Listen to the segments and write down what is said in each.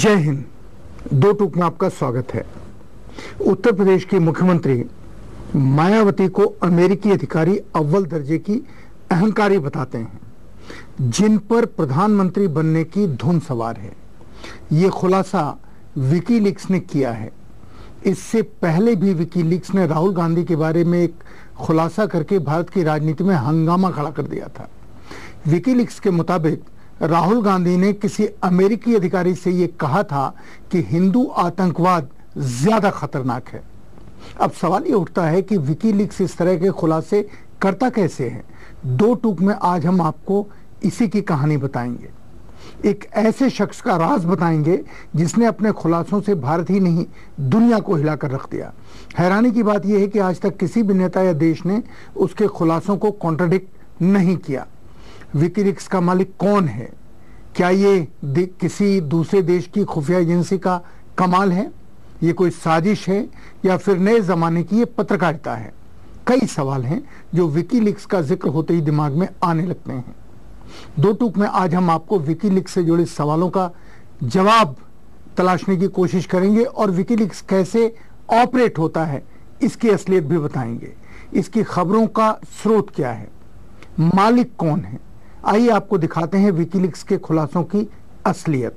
जय हिंद। दो टूक में आपका स्वागत है। उत्तर प्रदेश की मुख्यमंत्री मायावती को अमेरिकी अधिकारी अव्वल दर्जे की अहंकारी बताते हैं, जिन पर प्रधानमंत्री बनने की धुन सवार है। ये खुलासा विकीलीक्स ने किया है। इससे पहले भी विकीलीक्स ने राहुल गांधी के बारे में एक खुलासा करके भारत की राजनीति में हंगामा खड़ा कर दिया था। विकीलीक्स के मुताबिक राहुल गांधी ने किसी अमेरिकी अधिकारी से यह कहा था कि हिंदू आतंकवाद ज्यादा खतरनाक है। अब सवाल ये उठता है कि विकीलीक्स इस तरह के खुलासे करता कैसे है। दो टूक में आज हम आपको इसी की कहानी बताएंगे। एक ऐसे शख्स का राज बताएंगे जिसने अपने खुलासों से भारत ही नहीं दुनिया को हिलाकर रख दिया। हैरानी की बात यह है कि आज तक किसी भी नेता या देश ने उसके खुलासों को कॉन्ट्रडिक्ट नहीं किया। विकीलीक्स का मालिक कौन है? क्या ये किसी दूसरे देश की खुफिया एजेंसी का कमाल है? ये कोई साजिश है या फिर नए जमाने की ये पत्रकारिता है? कई सवाल हैं जो विकीलीक्स का जिक्र होते ही दिमाग में आने लगते हैं। दो टूक में आज हम आपको विकीलीक्स से जुड़े सवालों का जवाब तलाशने की कोशिश करेंगे और विकीलीक्स कैसे ऑपरेट होता है इसकी असलियत भी बताएंगे। इसकी खबरों का स्रोत क्या है, मालिक कौन है। आइए आपको दिखाते हैं विकीलीक्स के खुलासों की असलियत।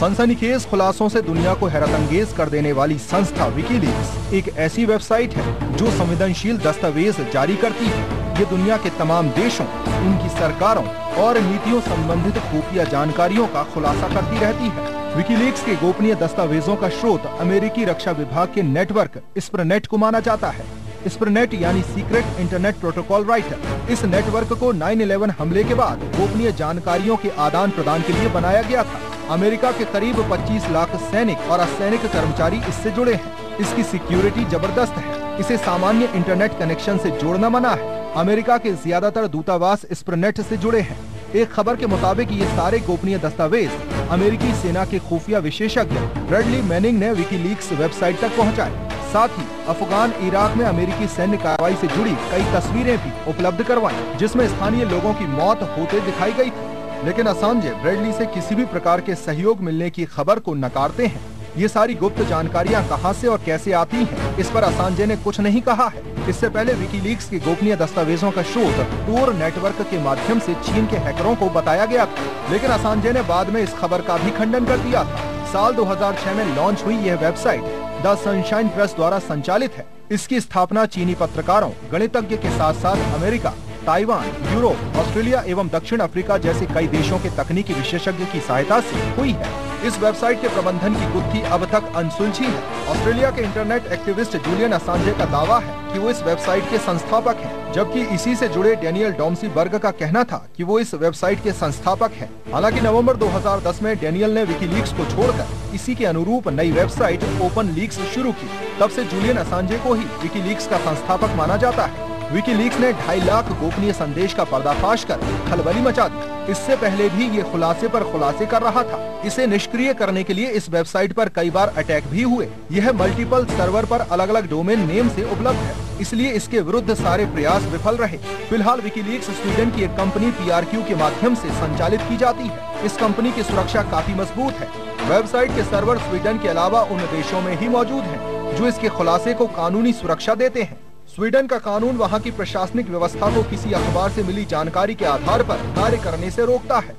सनसनीखेज खुलासों से दुनिया को हैरतअंगेज कर देने वाली संस्था विकीलीक्स एक ऐसी वेबसाइट है जो संवेदनशील दस्तावेज जारी करती है। ये दुनिया के तमाम देशों, उनकी सरकारों और नीतियों संबंधित खुफिया जानकारियों का खुलासा करती रहती है। विकीलीक्स के गोपनीय दस्तावेजों का स्रोत अमेरिकी रक्षा विभाग के नेटवर्क स्प्रेनेट को माना जाता है। स्प्रेनेट यानी सीक्रेट इंटरनेट प्रोटोकॉल राइटर। इस नेटवर्क को 9/11 हमले के बाद गोपनीय जानकारियों के आदान प्रदान के लिए बनाया गया था। अमेरिका के करीब 25 लाख सैनिक और असैनिक कर्मचारी इससे जुड़े हैं। इसकी सिक्योरिटी जबरदस्त है। इसे सामान्य इंटरनेट कनेक्शन से जोड़ना मना है। अमेरिका के ज्यादातर दूतावास स्प्रेनेट से जुड़े हैं। एक खबर के मुताबिक ये सारे गोपनीय दस्तावेज अमेरिकी सेना के खुफिया विशेषज्ञ ब्रैडली मैनिंग ने विकीलीक्स वेबसाइट तक पहुँचाए। साथ ही अफगान इराक में अमेरिकी सैन्य कार्रवाई से जुड़ी कई तस्वीरें भी उपलब्ध करवाई, जिसमें स्थानीय लोगों की मौत होते दिखाई गई थी। लेकिन असांजे ब्रैडली से किसी भी प्रकार के सहयोग मिलने की खबर को नकारते हैं। ये सारी गुप्त जानकारियां कहां से और कैसे आती हैं, इस पर असांजे ने कुछ नहीं कहा है। इससे पहले विकीलीक्स के गोपनीय दस्तावेजों का स्रोत टूर नेटवर्क के माध्यम से चीन के हैकरों को बताया गया था, लेकिन असांजे ने बाद में इस खबर का भी खंडन कर दिया था। साल 2006 में लॉन्च हुई यह वेबसाइट द सनशाइन प्रेस द्वारा संचालित है। इसकी स्थापना चीनी पत्रकारों, गणितज्ञ के साथ साथ अमेरिका, ताइवान, यूरोप, ऑस्ट्रेलिया एवं दक्षिण अफ्रीका जैसे कई देशों के तकनीकी विशेषज्ञ की सहायता से हुई है। इस वेबसाइट के प्रबंधन की गुत्थी अब तक अनसुलझी है। ऑस्ट्रेलिया के इंटरनेट एक्टिविस्ट जूलियन असांजे का दावा है कि वो इस वेबसाइट के संस्थापक हैं, जबकि इसी से जुड़े डेनियल डॉम्सी बर्ग का कहना था कि वो इस वेबसाइट के संस्थापक हैं। हालांकि नवंबर 2010 में डेनियल ने विकीलीक्स को छोड़कर इसी के अनुरूप नई वेबसाइट ओपन लीक्स शुरू की। तब से जूलियन असांजे को ही विकीलीक्स का संस्थापक माना जाता है। विकीलीक्स ने 2.5 लाख गोपनीय संदेश का पर्दाफाश कर खलबली मचा दी। इससे पहले भी ये खुलासे पर खुलासे कर रहा था। इसे निष्क्रिय करने के लिए इस वेबसाइट पर कई बार अटैक भी हुए। यह मल्टीपल सर्वर पर अलग अलग डोमेन नेम से उपलब्ध है, इसलिए इसके विरुद्ध सारे प्रयास विफल रहे। फिलहाल विकीलीक्स स्वीडन की एक कंपनी PRQ के माध्यम से संचालित की जाती है। इस कंपनी की सुरक्षा काफी मजबूत है। वेबसाइट के सर्वर स्वीडन के अलावा उन देशों में ही मौजूद हैं जो इसके खुलासे को कानूनी सुरक्षा देते हैं। स्वीडन का कानून वहां की प्रशासनिक व्यवस्था को किसी अखबार से मिली जानकारी के आधार पर कार्य करने से रोकता है।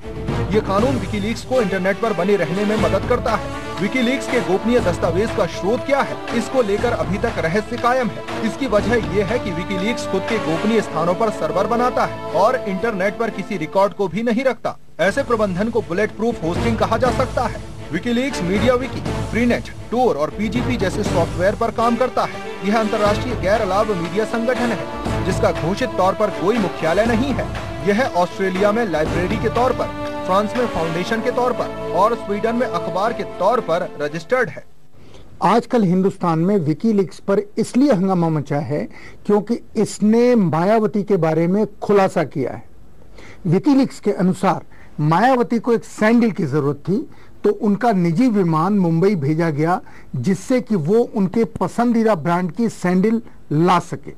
ये कानून विकीलीक्स को इंटरनेट पर बने रहने में मदद करता है। विकीलीक्स के गोपनीय दस्तावेज का स्रोत क्या है, इसको लेकर अभी तक रहस्य कायम है। इसकी वजह ये है कि विकीलीक्स खुद के गोपनीय स्थानों पर सर्वर बनाता है और इंटरनेट पर किसी रिकॉर्ड को भी नहीं रखता। ऐसे प्रबंधन को बुलेट प्रूफ होस्टिंग कहा जा सकता है। विकीलीक्स मीडिया विकी, फ्रीनेट, टूर और PGP जैसे सॉफ्टवेयर पर काम करता है। यह अंतर्राष्ट्रीय गैर लाभ मीडिया संगठन है जिसका घोषित तौर पर कोई मुख्यालय नहीं है। यह ऑस्ट्रेलिया में लाइब्रेरी के तौर पर, फ्रांस में फाउंडेशन के तौर पर और स्वीडन में अखबार के तौर पर रजिस्टर्ड है। आजकल हिंदुस्तान में विकीलीक्स पर इसलिए हंगामा मचा है क्योंकि इसने मायावती के बारे में खुलासा किया है। विकीलीक्स के अनुसार मायावती को एक सैंडल की जरूरत थी, तो उनका निजी विमान मुंबई भेजा गया जिससे कि वो उनके पसंदीदा ब्रांड की सैंडल ला सके।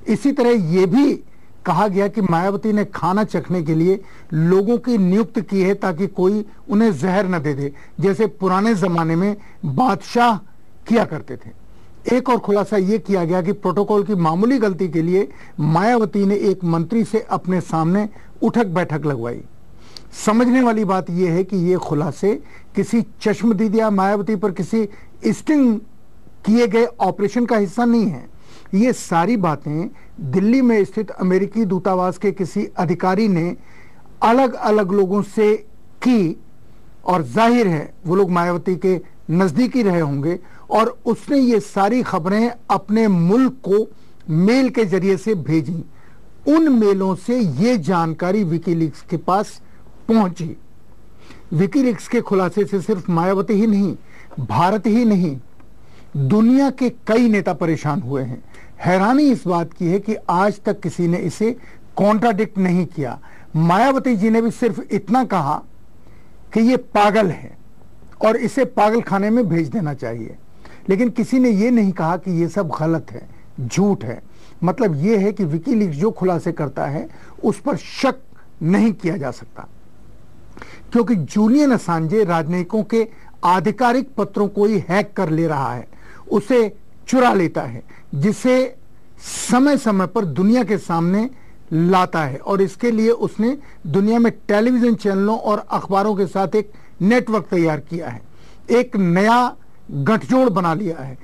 इसी तरह ये भी कहा गया कि मायावती ने खाना चखने के लिए लोगों की नियुक्ति की है ताकि कोई उन्हें जहर न दे दे, जैसे पुराने जमाने में बादशाह किया करते थे। एक और खुलासा यह किया गया कि प्रोटोकॉल की मामूली गलती के लिए मायावती ने एक मंत्री से अपने सामने उठक बैठक लगवाई। समझने वाली बात यह है कि ये खुलासे किसी चश्मदीद या मायावती पर किसी स्टिंग किए गए ऑपरेशन का हिस्सा नहीं है। ये सारी बातें दिल्ली में स्थित अमेरिकी दूतावास के किसी अधिकारी ने अलग अलग लोगों से की और जाहिर है वो लोग मायावती के नजदीकी रहे होंगे और उसने ये सारी खबरें अपने मुल्क को मेल के जरिए से भेजी। उन मेलों से ये जानकारी विकीलीक्स के पास पहुंची। विकीलीक्स के खुलासे से सिर्फ मायावती ही नहीं, भारत ही नहीं, दुनिया के कई नेता परेशान हुए हैं। हैरानी इस बात की है कि आज तक किसी ने इसे कॉन्ट्राडिक्ट नहीं किया। मायावती जी ने भी सिर्फ इतना कहा कि ये पागल है और इसे पागल खाने में भेज देना चाहिए, लेकिन किसी ने ये नहीं कहा कि ये सब गलत है, झूठ है। मतलब ये है कि विकीलीक्स जो खुलासे करता है उस पर शक नहीं किया जा सकता, क्योंकि जूलियन असांजे राजनयिकों के आधिकारिक पत्रों को ही हैक कर ले रहा है, उसे चुरा लेता है, जिसे समय समय पर दुनिया के सामने लाता है और इसके लिए उसने दुनिया में टेलीविजन चैनलों और अखबारों के साथ एक नेटवर्क तैयार किया है, एक नया गठजोड़ बना लिया है।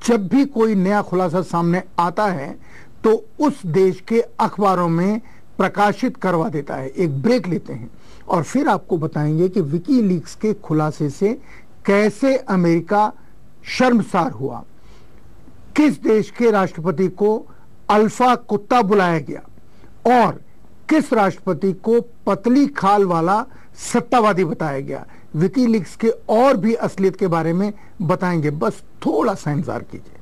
जब भी कोई नया खुलासा सामने आता है तो उस देश के अखबारों में प्रकाशित करवा देता है। एक ब्रेक लेते हैं और फिर आपको बताएंगे कि विकीलीक्स के खुलासे से कैसे अमेरिका शर्मसार हुआ, किस देश के राष्ट्रपति को अल्फा कुत्ता बुलाया गया और किस राष्ट्रपति को पतली खाल वाला सत्तावादी बताया गया। विकीलीक्स के और भी असलियत के बारे में बताएंगे, बस थोड़ा सा इंतजार कीजिए।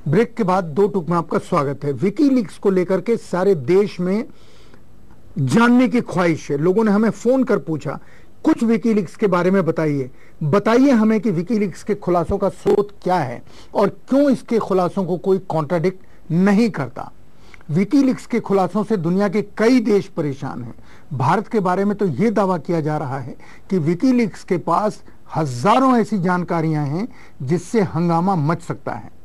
ब्रेक के बाद दो टूक में आपका स्वागत है। विकीलीक्स को लेकर के सारे देश में जानने की ख्वाहिश है। लोगों ने हमें फोन कर पूछा, कुछ विकीलीक्स के बारे में बताइए हमें कि विकीलीक्स के खुलासों का स्रोत क्या है और क्यों इसके खुलासों को कोई कॉन्ट्राडिक्ट नहीं करता। विकीलीक्स के खुलासों से दुनिया के कई देश परेशान हैं। भारत के बारे में तो यह दावा किया जा रहा है कि विकीलीक्स के पास हजारों ऐसी जानकारियां हैं जिससे हंगामा मच सकता है।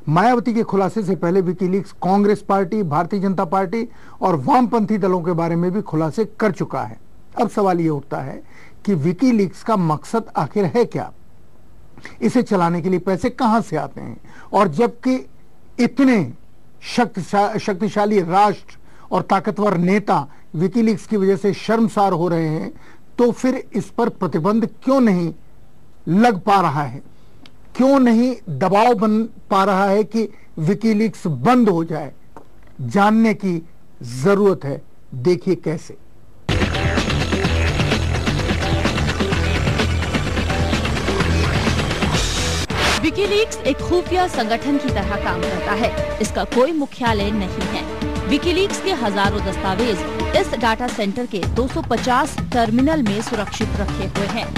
मायावती के खुलासे से पहले WikiLeaks Congress party, Bharatiya Janata party और वामपंथी दलों के बारे में भी खुलासे कर चुका है। अब सवाल यह उठता है कि विकीलीक्स का मकसद आखिर है क्या, इसे चलाने के लिए पैसे कहां से आते हैं, और जबकि इतने शक्तिशाली राष्ट्र और ताकतवर नेता विकीलीक्स की वजह से शर्मसार हो रहे हैं, तो फिर इस पर प्रतिबंध क्यों नहीं लग पा रहा है, क्यों नहीं दबाव बन पा रहा है कि विकीलीक्स बंद हो जाए। जानने की जरूरत है, देखिए कैसे। विकीलीक्स एक खुफिया संगठन की तरह काम करता है। इसका कोई मुख्यालय नहीं है। विकीलीक्स के हजारों दस्तावेज इस डाटा सेंटर के 250 टर्मिनल में सुरक्षित रखे हुए हैं।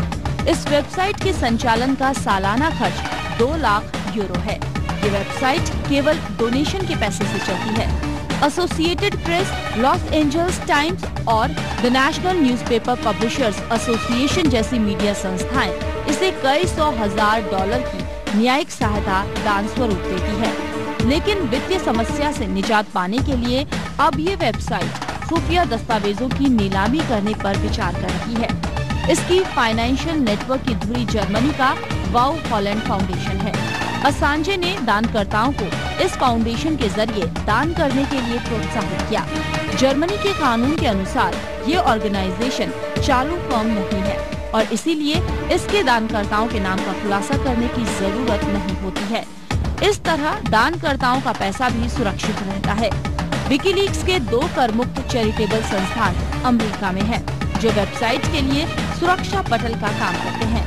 इस वेबसाइट के संचालन का सालाना खर्च 2 लाख यूरो है। ये वेबसाइट केवल डोनेशन के पैसे से चलती है। Associated Press, Los Angeles Times और the National Newspaper Publishers Association जैसी मीडिया संस्थाएं इसे कई $100,000 की न्यायिक सहायता दान स्वरूप देती है। लेकिन वित्तीय समस्या से निजात पाने के लिए अब ये वेबसाइट खुफिया दस्तावेजों की नीलामी करने पर विचार कर रही है। इसकी फाइनेंशियल नेटवर्क की धुरी जर्मनी का वाउ हॉलैंड फाउंडेशन है। असांजे ने दानकर्ताओं को इस फाउंडेशन के जरिए दान करने के लिए प्रोत्साहित किया। जर्मनी के कानून के अनुसार ये ऑर्गेनाइजेशन चालू फर्म नहीं है और इसीलिए इसके दानकर्ताओं के नाम का खुलासा करने की जरूरत नहीं होती है। इस तरह दानकर्ताओं का पैसा भी सुरक्षित रहता है। विकीलीक्स के 2 करमुक्त चैरिटेबल संस्थान अमेरिका में हैं, जो वेबसाइट के लिए सुरक्षा पटल का काम करते हैं।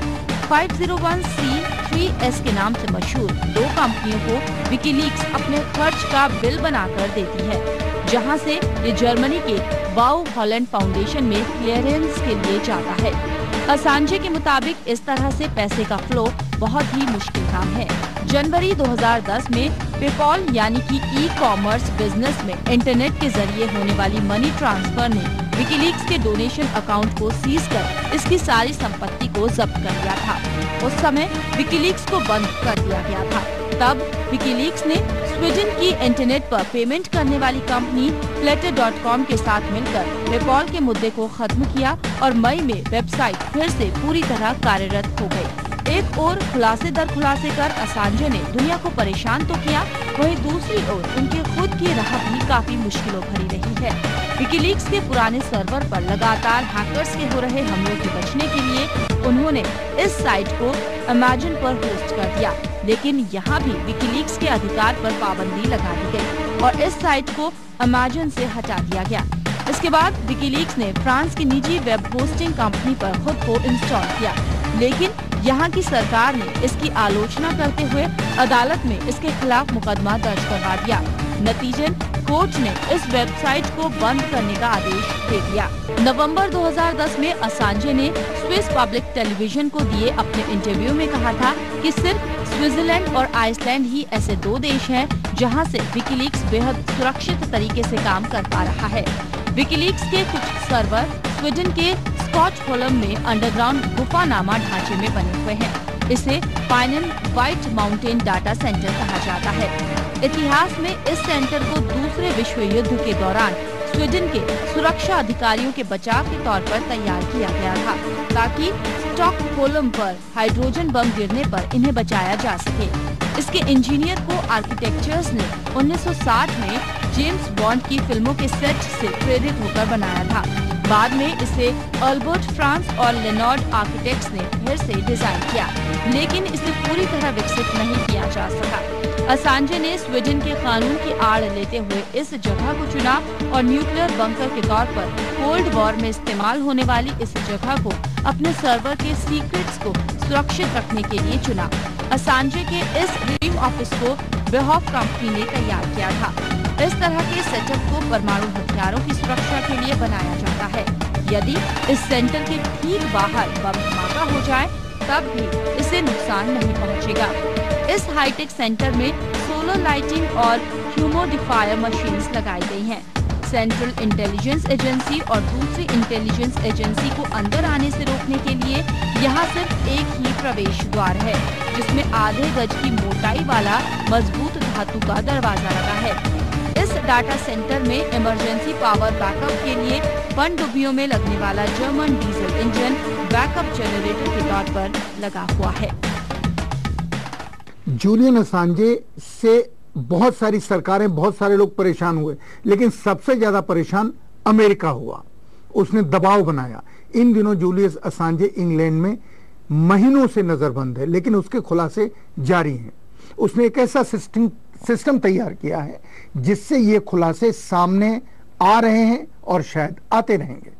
501c 3S के नाम से मशहूर 2 कंपनियों को विकीलीक्स अपने खर्च का बिल बनाकर देती है, जहां से ये जर्मनी के वाउ हॉलैंड फाउंडेशन में क्लियरेंस के लिए जाता है। असांजे के मुताबिक इस तरह से पैसे का फ्लो बहुत ही मुश्किल काम है। जनवरी 2010 में पेपॉल यानी कि ई-कॉमर्स बिजनेस में इंटरनेट के जरिए होने वाली मनी ट्रांसफर ने विकीलीक्स के डोनेशन अकाउंट को सीज कर इसकी सारी संपत्ति को जब्त कर लिया था। उस समय विकीलीक्स को बंद कर दिया गया था। तब विकीलीक्स ने स्वीडन की इंटरनेट पर पेमेंट करने वाली कंपनी Flutter.com के साथ मिलकर पेपॉल के मुद्दे को खत्म किया और मई में वेबसाइट फिर से पूरी तरह कार्यरत हो गई। एक ओर खुलासे दर खुलासे कर असांजे ने दुनिया को परेशान तो किया, वहीं दूसरी ओर उनके खुद की राह भी काफी मुश्किलों भरी रही है। विकीलीक्स के पुराने सर्वर पर लगातार हैकर्स के हो रहे हमलों से बचने के लिए उन्होंने इस साइट को अमेजन पर होस्ट कर दिया, लेकिन यहाँ भी विकीलीक्स के अधिकार पर पाबंदी लगा दी गई और इस साइट को अमेजन से हटा दिया गया। इसके बाद विकीलीक्स ने फ्रांस की निजी वेब होस्टिंग कंपनी पर खुद को इंस्टॉल किया, लेकिन यहाँ की सरकार ने इसकी आलोचना करते हुए अदालत में इसके खिलाफ मुकदमा दर्ज करवा दिया। नतीजन कोर्ट ने इस वेबसाइट को बंद करने का आदेश दे दिया। नवंबर 2010 में असांजे ने स्विस पब्लिक टेलीविजन को दिए अपने इंटरव्यू में कहा था कि सिर्फ स्विट्जरलैंड और आइसलैंड ही ऐसे 2 देश हैं जहां से विकीलीक्स बेहद सुरक्षित तरीके से काम कर पा रहा है। विकीलीक्स के कुछ सर्वर स्वीडन के स्टॉकहोल्म में अंडरग्राउंड गुफानामा ढांचे में बने हुए हैं। इसे पाइनन व्हाइट माउंटेन डाटा सेंटर कहा जाता है। इतिहास में इस सेंटर को दूसरे विश्व युद्ध के दौरान स्वीडन के सुरक्षा अधिकारियों के बचाव के तौर पर तैयार किया गया था, ताकि स्टॉकहोल्म पर हाइड्रोजन बम गिरने पर इन्हें बचाया जा सके। इसके इंजीनियर को आर्किटेक्चर्स ने 1960 में जेम्स बॉन्ड की फिल्मों के सेट से प्रेरित होकर बनाया था। बाद में इसे अल्बर्ट फ्रांस और लेनॉर्ड आर्किटेक्ट्स ने फिर से डिजाइन किया, लेकिन इसे पूरी तरह विकसित नहीं किया जा सका। असांजे ने स्वीडन के कानून की आड़ लेते हुए इस जगह को चुना और न्यूक्लियर बंकर के तौर पर कोल्ड वॉर में इस्तेमाल होने वाली इस जगह को अपने सर्वर के सीक्रेट्स को सुरक्षित रखने के लिए चुना। असांजे के इस ड्रीम ऑफिस को बेहॉफ कंपनी ने तैयार किया था। इस तरह के सेटअप को परमाणु हथियारों की सुरक्षा के लिए बनाया जाता है। यदि इस सेंटर के ठीक बाहर बम धमाका हो जाए तब भी इसे नुकसान नहीं पहुंचेगा। इस हाईटेक सेंटर में सोलर लाइटिंग और ह्यूमिडिफायर मशीन्स लगाई गई हैं। सेंट्रल इंटेलिजेंस एजेंसी और दूसरी इंटेलिजेंस एजेंसी को अंदर आने से रोकने के लिए यहाँ सिर्फ एक ही प्रवेश द्वार है, जिसमें आधे गज की मोटाई वाला मजबूत धातु का दरवाजा लगा है। इस डाटा सेंटर में इमरजेंसी पावर बैकअप के लिए पनडुब्बियों में लगने वाला German diesel engine backup generator के तौर पर लगा हुआ है। जूलियन असांजे से बहुत सारी सरकारें, बहुत सारे लोग परेशान हुए, लेकिन सबसे ज्यादा परेशान अमेरिका हुआ। उसने दबाव बनाया। इन दिनों जूलियस असांजे इंग्लैंड में महीनों से नजरबंद है, लेकिन उसके खुलासे जारी हैं। उसने एक ऐसा सिस्टम तैयार किया है जिससे ये खुलासे सामने आ रहे हैं और शायद आते रहेंगे।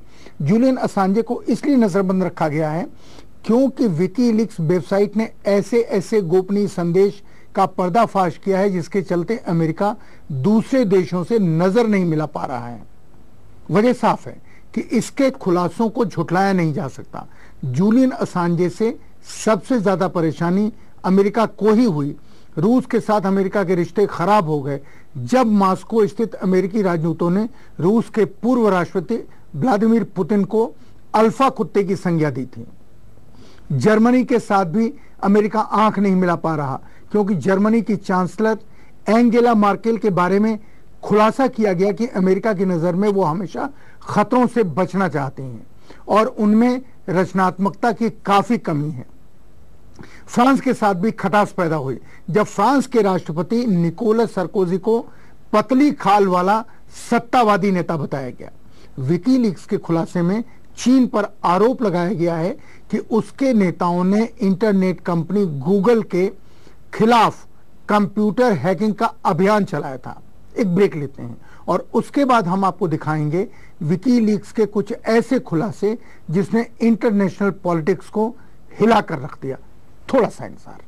जूलियन असांजे को इसलिए नजरबंद रखा गया है क्योंकि विकीलीक्स वेबसाइट ने ऐसे ऐसे गोपनीय संदेश का पर्दाफाश किया है जिसके चलते अमेरिका दूसरे देशों से नजर नहीं मिला पा रहा है। वजह साफ है कि इसके खुलासों को झुठलाया नहीं जा सकता। जूलियन असांजे से सबसे ज्यादा परेशानी अमेरिका को ही हुई। रूस के साथ अमेरिका के रिश्ते खराब हो गए जब मॉस्को स्थित अमेरिकी राजदूतों ने रूस के पूर्व राष्ट्रपति व्लादिमीर पुतिन को अल्फा कुत्ते की संज्ञा दी थी। जर्मनी के साथ भी अमेरिका आंख नहीं मिला पा रहा क्योंकि जर्मनी की चांसलर एंजेला मार्केल के बारे में खुलासा किया गया कि अमेरिका की नजर में वो हमेशा खतरों से बचना चाहते हैं और उनमें रचनात्मकता की काफी कमी है। फ्रांस के साथ भी खटास पैदा हुई जब फ्रांस के राष्ट्रपति निकोलस सरकोजी को पतली खाल वाला सत्तावादी नेता बताया गया। विकीलीक्स के खुलासे में चीन पर आरोप लगाया गया है कि उसके नेताओं ने इंटरनेट कंपनी गूगल के खिलाफ कंप्यूटर हैकिंग का अभियान चलाया था। एक ब्रेक लेते हैं और उसके बाद हम आपको दिखाएंगे विकीलीक्स के कुछ ऐसे खुलासे जिसने इंटरनेशनल पॉलिटिक्स को हिला कर रख दिया। थोड़ा सा इंतजार।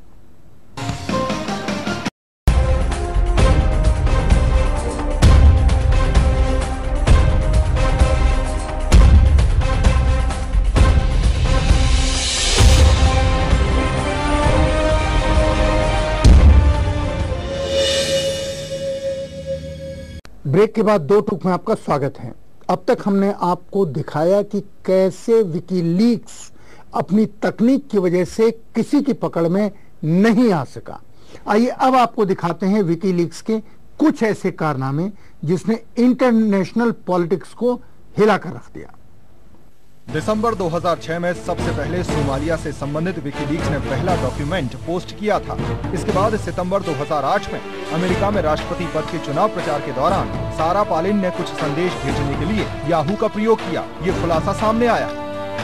ब्रेक के बाद दो टूक में आपका स्वागत है। अब तक हमने आपको दिखाया कि कैसे विकीलीक्स अपनी तकनीक की वजह से किसी की पकड़ में नहीं आ सका। आइए अब आपको दिखाते हैं विकीलीक्स के कुछ ऐसे कारनामे जिसने इंटरनेशनल पॉलिटिक्स को हिलाकर रख दिया। दिसंबर 2006 में सबसे पहले सोमालिया से संबंधित विकीलीक्स ने पहला डॉक्यूमेंट पोस्ट किया था। इसके बाद सितंबर 2008 में अमेरिका में राष्ट्रपति पद के चुनाव प्रचार के दौरान सारा पालिन ने कुछ संदेश भेजने के लिए याहू का प्रयोग किया। ये खुलासा सामने आया।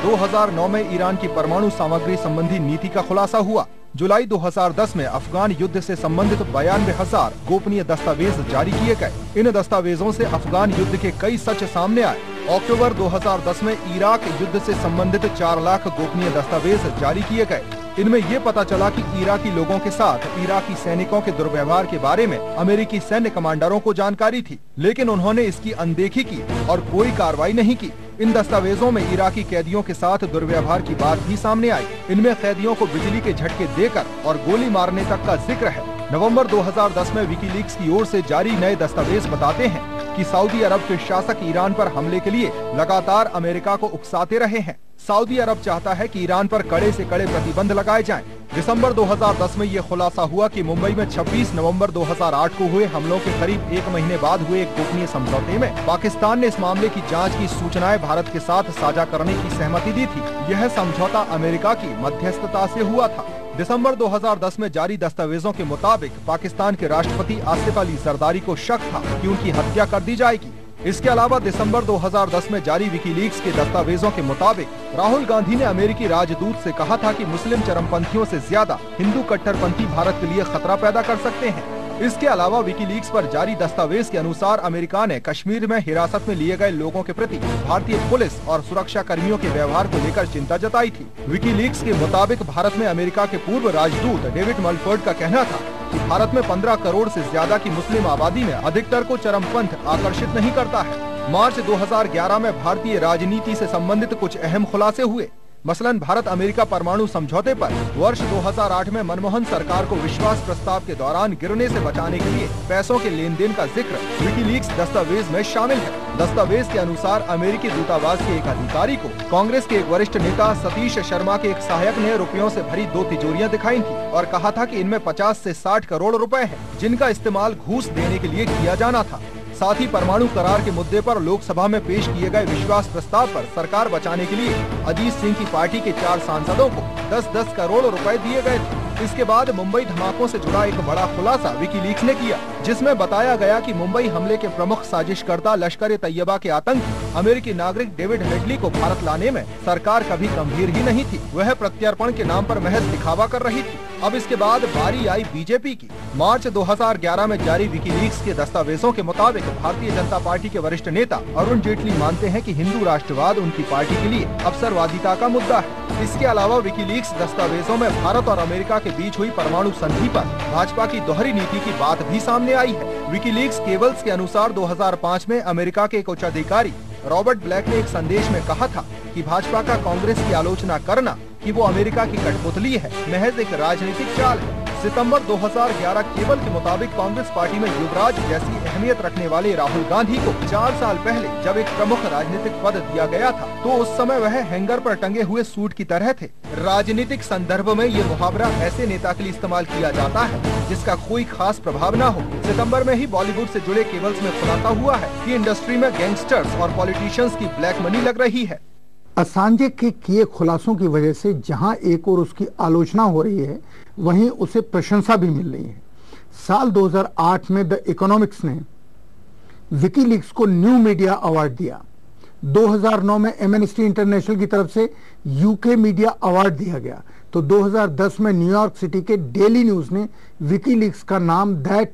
2009 में ईरान की परमाणु सामग्री संबंधी नीति का खुलासा हुआ। जुलाई 2010 में अफगान युद्ध से संबंधित 92,000 गोपनीय दस्तावेज जारी किए गए। इन दस्तावेजों से अफगान युद्ध के कई सच सामने आए। अक्टूबर 2010 में इराक युद्ध से संबंधित 4 लाख गोपनीय दस्तावेज जारी किए गए। इनमें ये पता चला कि इराकी लोगों के साथ इराकी सैनिकों के दुर्व्यवहार के बारे में अमेरिकी सैन्य कमांडरों को जानकारी थी, लेकिन उन्होंने इसकी अनदेखी की और कोई कार्रवाई नहीं की। इन दस्तावेजों में इराकी कैदियों के साथ दुर्व्यवहार की बात भी सामने आई। इनमें कैदियों को बिजली के झटके देकर और गोली मारने तक का जिक्र है। नवंबर 2010 में विकीलीक्स की ओर से जारी नए दस्तावेज बताते हैं कि सऊदी अरब के शासक ईरान पर हमले के लिए लगातार अमेरिका को उकसाते रहे हैं। सऊदी अरब चाहता है कि ईरान पर कड़े से कड़े प्रतिबंध लगाए जाएं। दिसंबर 2010 में ये खुलासा हुआ कि मुंबई में 26 नवंबर 2008 को हुए हमलों के करीब 1 महीने बाद हुए एक गोपनीय समझौते में पाकिस्तान ने इस मामले की जांच की सूचनाएं भारत के साथ साझा करने की सहमति दी थी। यह समझौता अमेरिका की मध्यस्थता से हुआ था। दिसंबर 2010 में जारी दस्तावेजों के मुताबिक पाकिस्तान के राष्ट्रपति आसिफ अली जरदारी को शक था कि उनकी हत्या कर दी जाएगी। इसके अलावा दिसंबर 2010 में जारी विकीलीक्स के दस्तावेजों के मुताबिक राहुल गांधी ने अमेरिकी राजदूत से कहा था कि मुस्लिम चरमपंथियों से ज्यादा हिंदू कट्टरपंथी भारत के लिए खतरा पैदा कर सकते हैं। इसके अलावा विकीलीक्स पर जारी दस्तावेज के अनुसार अमेरिका ने कश्मीर में हिरासत में लिए गए लोगों के प्रति भारतीय पुलिस और सुरक्षा कर्मियों के व्यवहार को लेकर चिंता जताई थी। विकीलीक्स के मुताबिक भारत में अमेरिका के पूर्व राजदूत डेविड मलफर्ड का कहना था कि भारत में 15 करोड़ से ज्यादा की मुस्लिम आबादी में अधिकतर को चरमपंथ आकर्षित नहीं करता है। मार्च 2011 में भारतीय राजनीति से संबंधित कुछ अहम खुलासे हुए। मसलन भारत अमेरिका परमाणु समझौते पर वर्ष 2008 में मनमोहन सरकार को विश्वास प्रस्ताव के दौरान गिरने से बचाने के लिए पैसों के लेन देन का जिक्र विकीलीक्स दस्तावेज में शामिल है। दस्तावेज के अनुसार अमेरिकी दूतावास के एक अधिकारी को कांग्रेस के एक वरिष्ठ नेता सतीश शर्मा के एक सहायक ने रुपयों से भरी 2 तिजोरियां दिखाई थी और कहा था कि इनमें 50 से 60 करोड़ रुपए हैं, जिनका इस्तेमाल घूस देने के लिए किया जाना था। साथ ही परमाणु करार के मुद्दे पर लोकसभा में पेश किए गए विश्वास प्रस्ताव पर सरकार बचाने के लिए अजीत सिंह की पार्टी के 4 सांसदों को 10-10 करोड़ रुपए दिए गए थे। इसके बाद मुंबई धमाकों से जुड़ा एक बड़ा खुलासा विकीलीक्स ने किया, जिसमें बताया गया कि मुंबई हमले के प्रमुख साजिशकर्ता लश्कर-ए-तैयबा के आतंकी अमेरिकी नागरिक डेविड हेडली को भारत लाने में सरकार कभी गंभीर ही नहीं थी। वह प्रत्यर्पण के नाम पर महज दिखावा कर रही थी। अब इसके बाद बारी आई बीजेपी की। मार्च 2011 में जारी विकीलीक्स के दस्तावेजों के मुताबिक भारतीय जनता पार्टी के वरिष्ठ नेता अरुण जेटली मानते हैं कि हिंदू राष्ट्रवाद उनकी पार्टी के लिए अवसरवादिता का मुद्दा है। इसके अलावा विकीलीक्स दस्तावेजों में भारत और अमेरिका के बीच हुई परमाणु संधि पर भाजपा की दोहरी नीति की बात भी सामने आई है। विकीलीक्स केबल्स के अनुसार 2005 में अमेरिका के एक उच्च अधिकारी रॉबर्ट ब्लैक ने एक संदेश में कहा था कि भाजपा का कांग्रेस की आलोचना करना कि वो अमेरिका की कठपुतली है, महज एक राजनीतिक चाल है। सितंबर 2011 केबल के मुताबिक कांग्रेस पार्टी में युवराज जैसी अहमियत रखने वाले राहुल गांधी को 4 साल पहले जब एक प्रमुख राजनीतिक पद दिया गया था तो उस समय वह हैंगर पर टंगे हुए सूट की तरह थे। राजनीतिक संदर्भ में ये मुहावरा ऐसे नेता के लिए इस्तेमाल किया जाता है जिसका कोई खास प्रभाव न हो। सितंबर में ही बॉलीवुड से जुड़े केबल्स में खुलासा हुआ है कि इंडस्ट्री में गैंगस्टर्स और पॉलिटिशियंस की ब्लैक मनी लग रही है। असांजे के किए खुलासों की वजह से जहां एक और उसकी आलोचना हो रही है, वहीं उसे प्रशंसा भी मिल रही है। साल 2008 में द इकोनॉमिक्स ने विकीलीक्स को न्यू मीडिया अवार्ड दिया। 2009 में एमनेस्टी इंटरनेशनल की तरफ से यूके मीडिया अवार्ड दिया गया। तो 2010 में न्यूयॉर्क सिटी के डेली न्यूज ने विकीलीक्स का नाम दैट